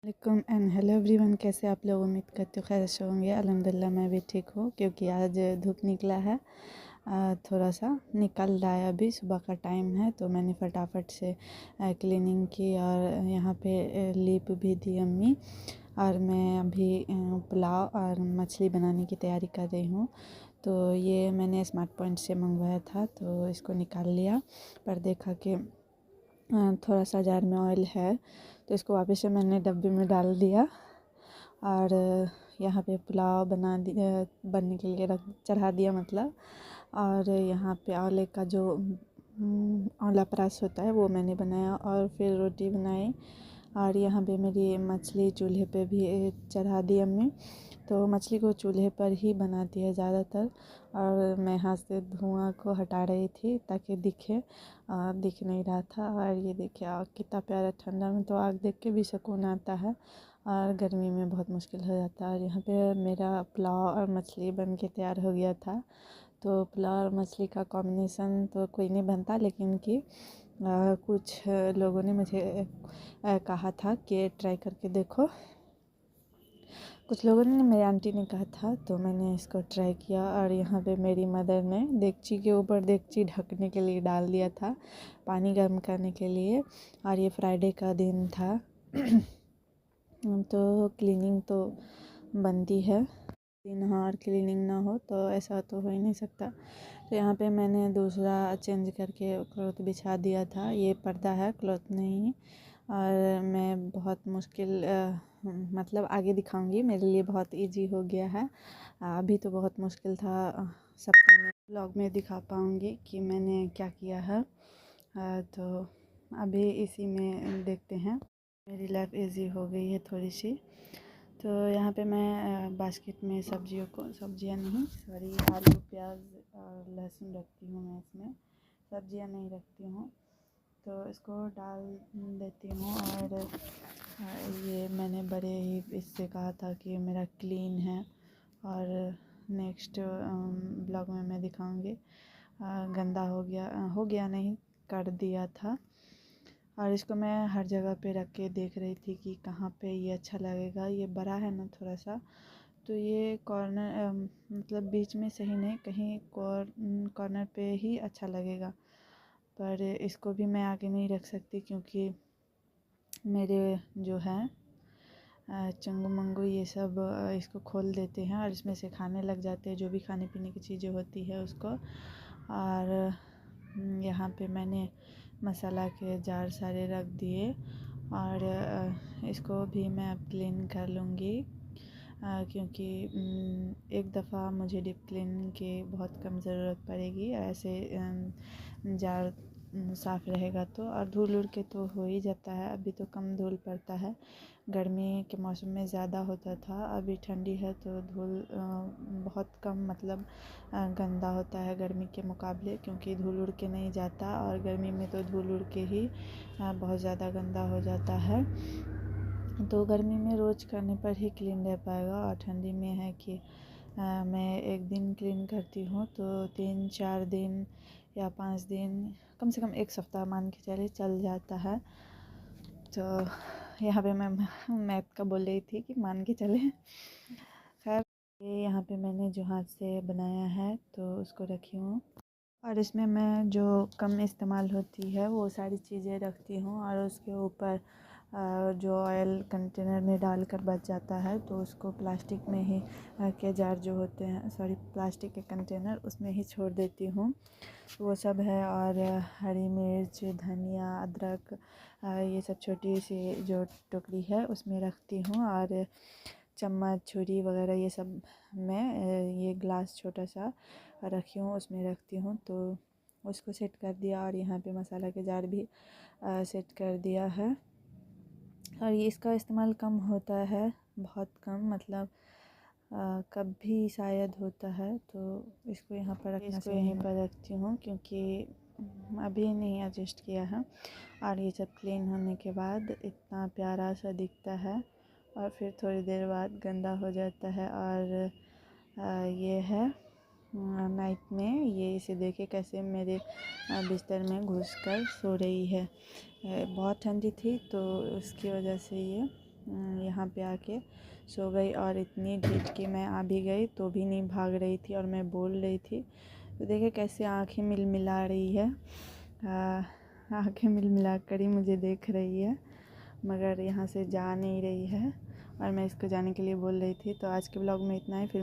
वालेकुम and hello everyone. कैसे आप लोग? उम्मीद करते हो खैर से होंगे। अल्हम्दुलिल्लाह मैं भी ठीक हूँ क्योंकि आज धूप निकला है। थोड़ा सा निकल रहा है, अभी सुबह का टाइम है तो मैंने फटाफट से क्लीनिंग की और यहाँ पे लीप भी दी अम्मी। और मैं अभी पुलाव और मछली बनाने की तैयारी कर रही हूँ। तो ये मैंने स्मार्ट पॉइंट से मंगवाया था तो इसको निकाल लिया, पर देखा कि थोड़ा सा जार में ऑयल है तो इसको वापस से मैंने डब्बे में डाल दिया। और यहाँ पे पुलाव बनने के लिए रख चढ़ा दिया मतलब। और यहाँ पे आंवले का जो आंवला प्राश होता है वो मैंने बनाया और फिर रोटी बनाई। और यहाँ पे मेरी मछली चूल्हे पे भी चढ़ा दी अम्मी। तो मछली को चूल्हे पर ही बनाती है ज़्यादातर। और मैं हाथ से धुआं को हटा रही थी ताकि दिख नहीं रहा था। और ये देखिए आग कितना प्यारा, ठंडा में तो आग देख के भी सुकून आता है और गर्मी में बहुत मुश्किल हो जाता है। और यहाँ पे मेरा पुलाव और मछली बन के तैयार हो गया था। तो पुलाव और मछली का कॉम्बिनेशन तो कोई नहीं बनता, लेकिन कि कुछ लोगों ने मुझे कहा था कि ट्राई करके देखो। कुछ लोगों ने, मेरी आंटी ने कहा था तो मैंने इसको ट्राई किया। और यहाँ पे मेरी मदर ने देगची के ऊपर देगची ढकने के लिए डाल दिया था, पानी गर्म करने के लिए। और ये फ्राइडे का दिन था तो क्लीनिंग तो बनती है दिन, हाँ, और क्लीनिंग ना हो तो ऐसा तो हो ही नहीं सकता। तो यहाँ पे मैंने दूसरा चेंज करके क्लॉथ बिछा दिया था। ये पर्दा है, क्लॉथ नहीं। और मैं बहुत मुश्किल मतलब आगे दिखाऊंगी, मेरे लिए बहुत इजी हो गया है। अभी तो बहुत मुश्किल था। सप्ताह में ब्लॉग में दिखा पाऊंगी कि मैंने क्या किया है। तो अभी इसी में देखते हैं। मेरी लाइफ इजी हो गई है थोड़ी सी। तो यहाँ पे मैं बास्केट में सब्जियाँ नहीं, सॉरी, आलू प्याज और लहसुन रखती हूँ। मैं इसमें सब्जियाँ नहीं रखती हूँ तो इसको डाल देती हूँ। और ये मैंने बड़े ही इससे कहा था कि मेरा क्लीन है। और नेक्स्ट ब्लॉग में मैं दिखाऊंगी। गंदा हो गया नहीं, कर दिया था। और इसको मैं हर जगह पे रख के देख रही थी कि कहाँ पे ये अच्छा लगेगा। ये बड़ा है ना थोड़ा सा, तो ये कॉर्नर मतलब बीच में सही नहीं, कहीं कॉर्नर पे ही अच्छा लगेगा। पर इसको भी मैं आगे नहीं रख सकती क्योंकि मेरे जो है चंगू मंगू ये सब इसको खोल देते हैं और इसमें से खाने लग जाते हैं, जो भी खाने पीने की चीज़ें होती है उसको। और यहाँ पे मैंने मसाला के जार सारे रख दिए। और इसको भी मैं अब क्लीन कर लूँगी क्योंकि एक दफ़ा मुझे डीप क्लीन की बहुत कम ज़रूरत पड़ेगी। ऐसे जार साफ़ रहेगा तो। और धूल उड़ के तो हो ही जाता है, अभी तो कम धूल पड़ता है। गर्मी के मौसम में ज़्यादा होता था, अभी ठंडी है तो धूल बहुत कम, मतलब गंदा होता है गर्मी के मुकाबले, क्योंकि धूल उड़ के नहीं जाता। और गर्मी में तो धूल उड़ के ही बहुत ज़्यादा गंदा हो जाता है। तो गर्मी में रोज़ करने पर ही क्लीन रह पाएगा। और ठंडी में है कि मैं एक दिन क्लीन करती हूँ तो 3-4 दिन या 5 दिन, कम से कम एक सप्ताह मान के चले चल जाता है। तो यहाँ पे मैं मैथ का बोल रही थी कि मान के चले। खैर, ये यहाँ पे मैंने जो हाथ से बनाया है तो उसको रखी हूँ। और इसमें मैं जो कम इस्तेमाल होती है वो सारी चीज़ें रखती हूँ। और उसके ऊपर जो ऑयल कंटेनर में डालकर बच जाता है तो उसको प्लास्टिक में ही के जार जो होते हैं, सॉरी, प्लास्टिक के कंटेनर, उसमें ही छोड़ देती हूँ। वो सब है। और हरी मिर्च, धनिया, अदरक, ये सब छोटी सी जो टोकरी है उसमें रखती हूँ। और चम्मच, छुरी वगैरह ये सब मैं ये ग्लास छोटा सा रखी हूँ उसमें रखती हूँ। तो उसको सेट कर दिया। और यहाँ पे मसाला के जार भी सेट कर दिया है। और ये इसका इस्तेमाल कम होता है, बहुत कम, मतलब कभी शायद होता है तो इसको यहाँ पर यहीं पर रखती हूँ क्योंकि अभी नहीं एडजस्ट किया है। और ये सब क्लीन होने के बाद इतना प्यारा सा दिखता है और फिर थोड़ी देर बाद गंदा हो जाता है। और ये है नाइट में, ये इसे देखे कैसे मेरे बिस्तर में घुसकर सो रही है। बहुत ठंडी थी तो उसकी वजह से ये यहाँ पे आके सो गई और इतनी ढीठ कि मैं आ भी गई तो भी नहीं भाग रही थी और मैं बोल रही थी। तो देखिए कैसे आँखें मिलमिला रही है, आँखें मिलमिला कर ही मुझे देख रही है मगर यहाँ से जा नहीं रही है और मैं इसको जाने के लिए बोल रही थी। तो आज के ब्लॉग में इतना ही, फिर